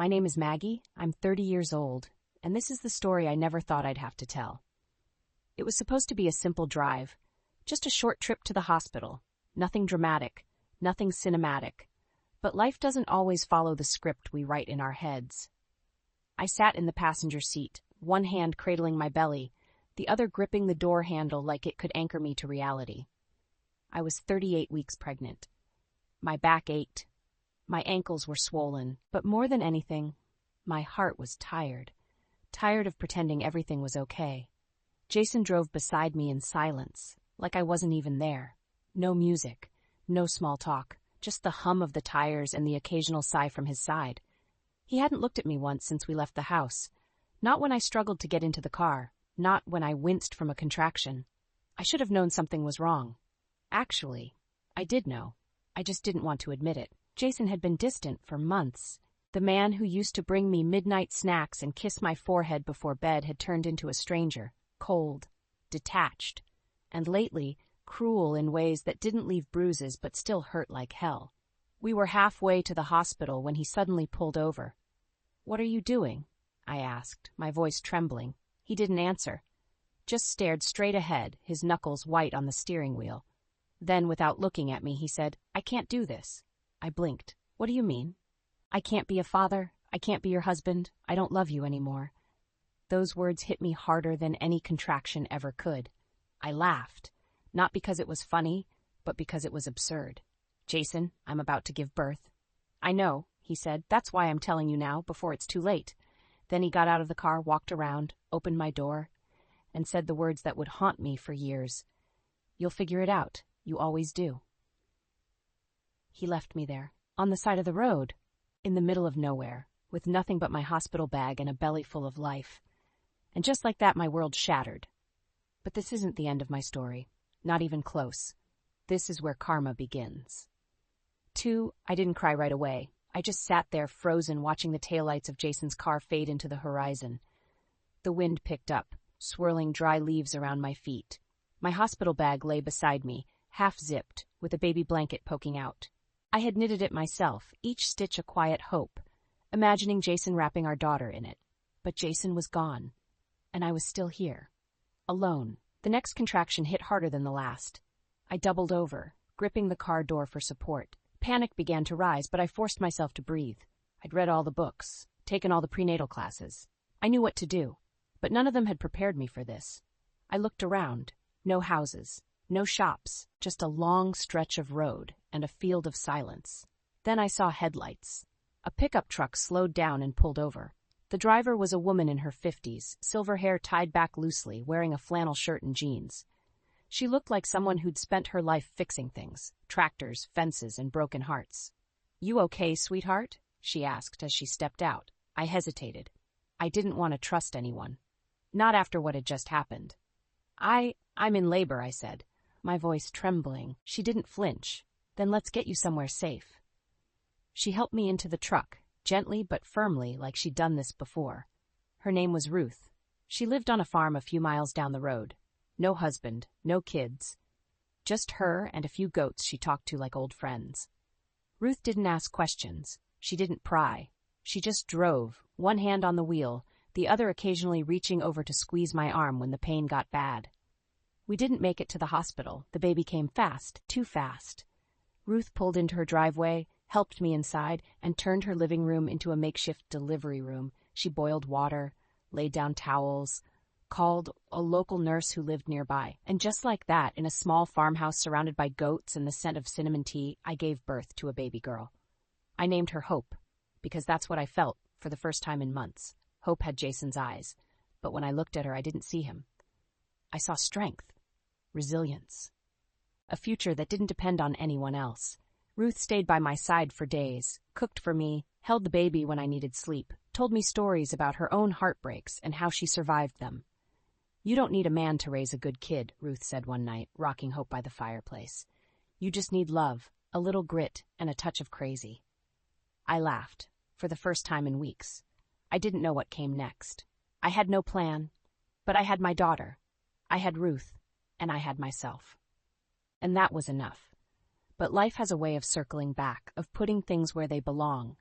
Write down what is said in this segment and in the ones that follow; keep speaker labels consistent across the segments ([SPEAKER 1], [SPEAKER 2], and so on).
[SPEAKER 1] My name is Maggie, I'm 30 years old, and this is the story I never thought I'd have to tell. It was supposed to be a simple drive, just a short trip to the hospital, nothing dramatic, nothing cinematic. But life doesn't always follow the script we write in our heads. I sat in the passenger seat, one hand cradling my belly, the other gripping the door handle like it could anchor me to reality. I was 38 weeks pregnant. My back ached. My ankles were swollen, but more than anything, my heart was tired. Tired of pretending everything was okay. Jason drove beside me in silence, like I wasn't even there. No music, no small talk, just the hum of the tires and the occasional sigh from his side. He hadn't looked at me once since we left the house. Not when I struggled to get into the car, not when I winced from a contraction. I should have known something was wrong. Actually, I did know. I just didn't want to admit it. Jason had been distant for months. The man who used to bring me midnight snacks and kiss my forehead before bed had turned into a stranger, cold, detached, and lately, cruel in ways that didn't leave bruises but still hurt like hell. We were halfway to the hospital when he suddenly pulled over. "What are you doing?" I asked, my voice trembling. He didn't answer, just stared straight ahead, his knuckles white on the steering wheel. Then, without looking at me, he said, "I can't do this." I blinked. "What do you mean?" "I can't be a father. I can't be your husband. I don't love you anymore." Those words hit me harder than any contraction ever could. I laughed, not because it was funny, but because it was absurd. "Jason, I'm about to give birth." "I know," he said. "That's why I'm telling you now, before it's too late." Then he got out of the car, walked around, opened my door, and said the words that would haunt me for years. "You'll figure it out. You always do." He left me there, on the side of the road, in the middle of nowhere, with nothing but my hospital bag and a belly full of life. And just like that, my world shattered. But this isn't the end of my story. Not even close. This is where karma begins. 2, I didn't cry right away. I just sat there frozen, watching the taillights of Jason's car fade into the horizon. The wind picked up, swirling dry leaves around my feet. My hospital bag lay beside me, half-zipped, with a baby blanket poking out. I had knitted it myself, each stitch a quiet hope, imagining Jason wrapping our daughter in it. But Jason was gone, and I was still here, alone. The next contraction hit harder than the last. I doubled over, gripping the car door for support. Panic began to rise, but I forced myself to breathe. I'd read all the books, taken all the prenatal classes. I knew what to do, but none of them had prepared me for this. I looked around. No houses, no shops, just a long stretch of road and a field of silence. Then I saw headlights. A pickup truck slowed down and pulled over. The driver was a woman in her 50s, silver hair tied back loosely, wearing a flannel shirt and jeans. She looked like someone who'd spent her life fixing things, tractors, fences, and broken hearts. "You okay, sweetheart?" she asked as she stepped out. I hesitated. I didn't want to trust anyone. Not after what had just happened. I'm in labor," I said, my voice trembling. She didn't flinch. "Then let's get you somewhere safe." She helped me into the truck, gently but firmly, like she'd done this before. Her name was Ruth. She lived on a farm a few miles down the road. No husband, no kids. Just her and a few goats she talked to like old friends. Ruth didn't ask questions. She didn't pry. She just drove, one hand on the wheel, the other occasionally reaching over to squeeze my arm when the pain got bad. We didn't make it to the hospital. The baby came fast, too fast. Ruth pulled into her driveway, helped me inside, and turned her living room into a makeshift delivery room. She boiled water, laid down towels, called a local nurse who lived nearby. And just like that, in a small farmhouse surrounded by goats and the scent of cinnamon tea, I gave birth to a baby girl. I named her Hope, because that's what I felt for the first time in months. Hope had Jason's eyes, but when I looked at her, I didn't see him. I saw strength, resilience, a future that didn't depend on anyone else. Ruth stayed by my side for days, cooked for me, held the baby when I needed sleep, told me stories about her own heartbreaks and how she survived them. "You don't need a man to raise a good kid," Ruth said one night, rocking Hope by the fireplace. "You just need love, a little grit, and a touch of crazy." I laughed, for the first time in weeks. I didn't know what came next. I had no plan, but I had my daughter. I had Ruth, and I had myself. And that was enough. But life has a way of circling back, of putting things where they belong.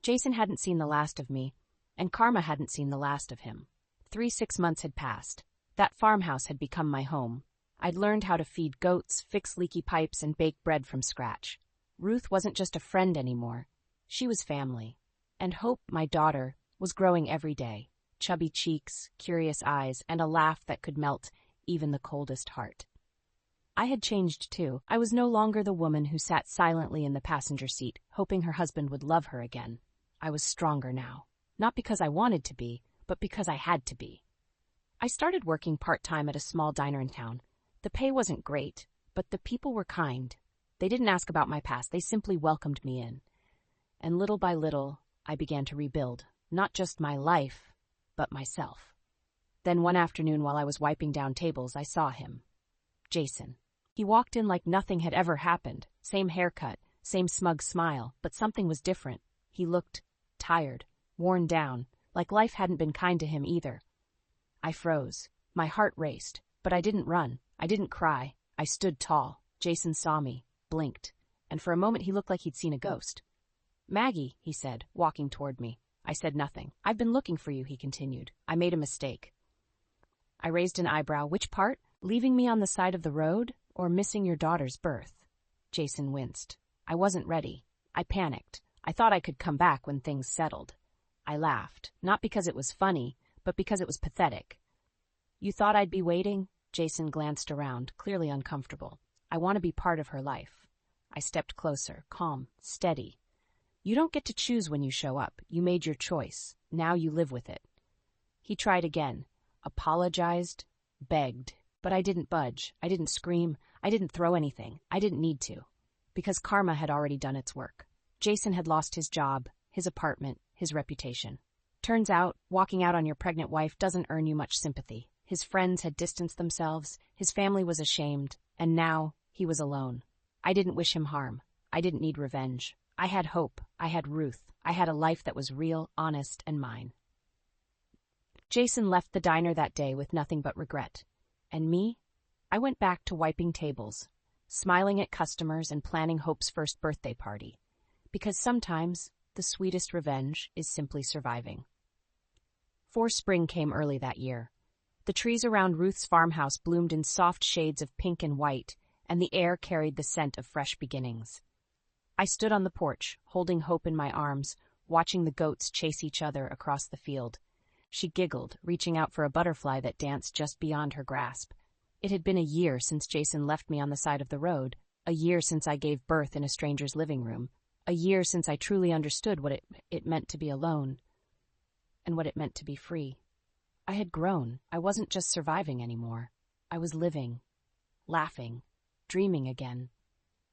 [SPEAKER 1] Jason hadn't seen the last of me, and Karma hadn't seen the last of him. 6 months had passed. That farmhouse had become my home. I'd learned how to feed goats, fix leaky pipes, and bake bread from scratch. Ruth wasn't just a friend anymore. She was family. And Hope, my daughter, was growing every day. Chubby cheeks, curious eyes, and a laugh that could melt even the coldest heart. I had changed too. I was no longer the woman who sat silently in the passenger seat, hoping her husband would love her again. I was stronger now. Not because I wanted to be, but because I had to be. I started working part-time at a small diner in town. The pay wasn't great, but the people were kind. They didn't ask about my past, they simply welcomed me in. And little by little, I began to rebuild, not just my life, but myself. Then one afternoon while I was wiping down tables, I saw him. Jason. He walked in like nothing had ever happened. Same haircut, same smug smile, but something was different. He looked tired, worn down, like life hadn't been kind to him either. I froze. My heart raced, but I didn't run. I didn't cry. I stood tall. Jason saw me, blinked, and for a moment he looked like he'd seen a ghost. "Maggie," he said, walking toward me. I said nothing. "I've been looking for you," he continued. "I made a mistake." I raised an eyebrow. "Which part? Leaving me on the side of the road, or missing your daughter's birth?" Jason winced. I wasn't ready. I panicked. I thought I could come back when things settled. I laughed, not because it was funny, but because it was pathetic. "You thought I'd be waiting?" Jason glanced around, clearly uncomfortable. "I want to be part of her life." I stepped closer, calm, steady. "You don't get to choose when you show up. You made your choice. Now you live with it." He tried again, apologized, begged, but I didn't budge. I didn't scream. I didn't throw anything. I didn't need to, because karma had already done its work. Jason had lost his job, his apartment, his reputation. Turns out, walking out on your pregnant wife doesn't earn you much sympathy. His friends had distanced themselves, his family was ashamed, and now he was alone. I didn't wish him harm. I didn't need revenge. I had hope. I had Ruth. I had a life that was real, honest, and mine. Jason left the diner that day with nothing but regret. And me? I went back to wiping tables, smiling at customers and planning Hope's first birthday party. Because sometimes the sweetest revenge is simply surviving. Spring came early that year. The trees around Ruth's farmhouse bloomed in soft shades of pink and white, and the air carried the scent of fresh beginnings. I stood on the porch, holding Hope in my arms, watching the goats chase each other across the field. She giggled, reaching out for a butterfly that danced just beyond her grasp. It had been a year since Jason left me on the side of the road, a year since I gave birth in a stranger's living room, a year since I truly understood what it meant to be alone, and what it meant to be free. I had grown. I wasn't just surviving anymore. I was living, laughing, dreaming again.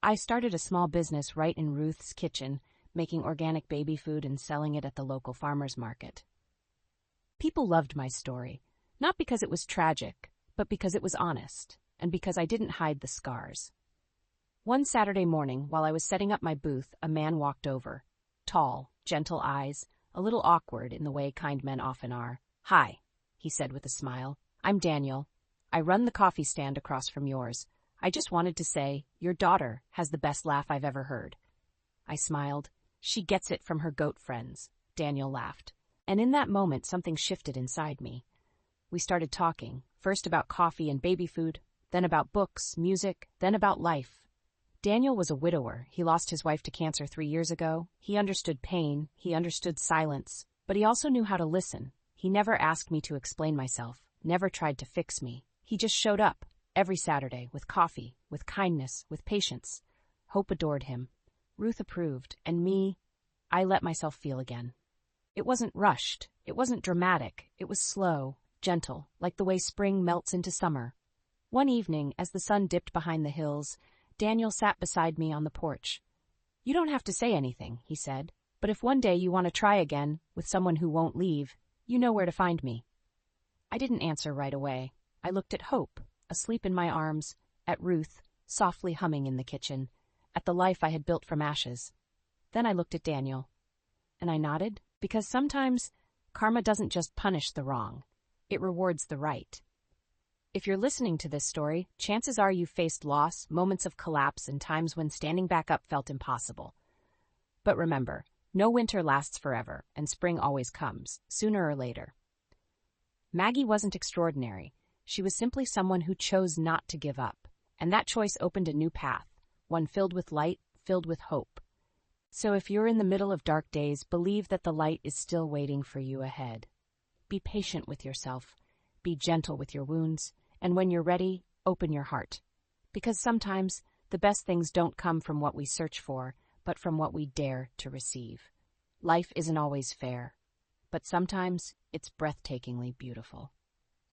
[SPEAKER 1] I started a small business right in Ruth's kitchen, making organic baby food and selling it at the local farmer's market. People loved my story, not because it was tragic, but because it was honest, and because I didn't hide the scars. One Saturday morning, while I was setting up my booth, a man walked over. Tall, gentle eyes, a little awkward in the way kind men often are. "Hi," he said with a smile. "I'm Daniel. I run the coffee stand across from yours. I just wanted to say, your daughter has the best laugh I've ever heard." I smiled. "She gets it from her goat friends." Daniel laughed. And in that moment, something shifted inside me. We started talking, first about coffee and baby food, then about books, music, then about life. Daniel was a widower. He lost his wife to cancer 3 years ago. He understood pain. He understood silence. But he also knew how to listen. He never asked me to explain myself, never tried to fix me. He just showed up, every Saturday, with coffee, with kindness, with patience. Hope adored him. Ruth approved, and me, I let myself feel again. It wasn't rushed. It wasn't dramatic. It was slow, gentle, like the way spring melts into summer. One evening, as the sun dipped behind the hills, Daniel sat beside me on the porch. "You don't have to say anything," he said, "but if one day you want to try again, with someone who won't leave, you know where to find me." I didn't answer right away. I looked at Hope, asleep in my arms, at Ruth, softly humming in the kitchen, at the life I had built from ashes. Then I looked at Daniel, and I nodded, because sometimes karma doesn't just punish the wrong, it rewards the right. If you're listening to this story, chances are you've faced loss, moments of collapse, and times when standing back up felt impossible. But remember, No winter lasts forever, and spring always comes, sooner or later. Maggie wasn't extraordinary. She was simply someone who chose not to give up, and that choice opened a new path, one filled with light, filled with hope. So if you're in the middle of dark days, believe that the light is still waiting for you ahead. Be patient with yourself, be gentle with your wounds, and when you're ready, open your heart. Because sometimes the best things don't come from what we search for, but from what we dare to receive. Life isn't always fair, but sometimes it's breathtakingly beautiful.